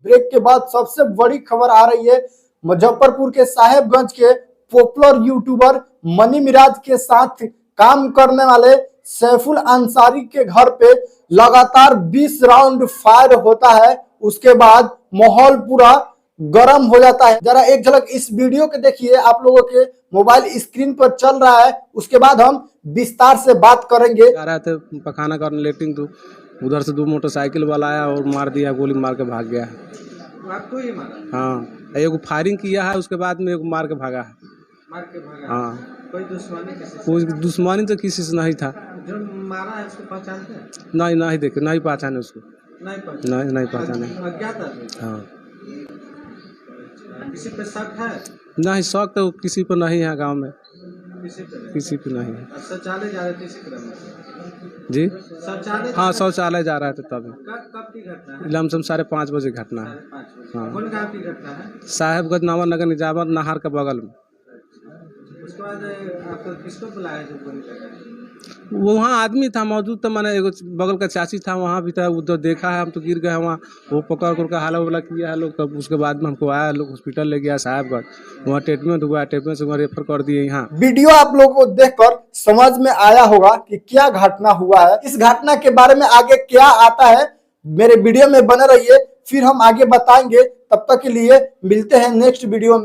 Break के बाद सबसे बड़ी खबर आ रही है। मुजफ्फरपुर के साहेबगंज के पॉपुलर यूट्यूबर मनी मिराज के साथ काम करने वाले सैफुल अंसारी के घर पे लगातार 20 राउंड फायर होता है। उसके बाद माहौल पूरा गर्म हो जाता है। जरा एक झलक इस वीडियो के देखिए, आप लोगों के मोबाइल स्क्रीन पर चल रहा है। उसके बाद हम विस्तार से बात करेंगे। आ रहा था पखाना करने लेटिंग, तो उधर से 2 मोटरसाइकिल वाला आया और मार दिया, गोली मार के भाग गया है। आपको ही मारा? हाँ, एगो फायरिंग किया है, उसके बाद में एगो मार के भागा है। मार के भागा? हाँ। कोई दुश्मनी किसी से? कोई दुश्मनी तो किसी से नहीं था। जो मारा है उसको पहचानते हैं? नहीं देखे, नहीं पहचाने उसको। नहीं पहचाने। अज्ञात आदमी? हाँ। किसी पे शक है? नहीं, शौक तो किसी पर नहीं है गांव में, किसी पे नहीं है। शौचालय जा रहे थे इसी क्रम में? जी शौचालय? हाँ, शौचालय जा रहा था तभी। कब की घटना है? लमसम 5:30 बजे घटना है। 5:30 बजे। हाँ। कौन गाँव की घटना है? साहेबगंज नावर नगर निजामत नहर के बगल में। उसके बाद आपको किसको बुलाया जो गोली लगा? वहाँ आदमी था मौजूद, तो मैंने एगो बगल का चाची था वहाँ भी था, उधर देखा है, हम तो गिर गए वहाँ। वो पकड़ कर हाला वाला किया है लोग, तब उसके बाद में हमको आया लोग, हॉस्पिटल ले गया साहेबगंज, वहाँ ट्रीटमेंट हुआ, ट्रीटमेंट से वहाँ रेफर कर दिए यहाँ। वीडियो आप लोगों को देखकर समझ में आया होगा कि क्या घटना हुआ है। इस घटना के बारे में आगे क्या आता है, मेरे वीडियो में बने रहिए, फिर हम आगे बताएंगे। तब तक के लिए मिलते हैं नेक्स्ट वीडियो में।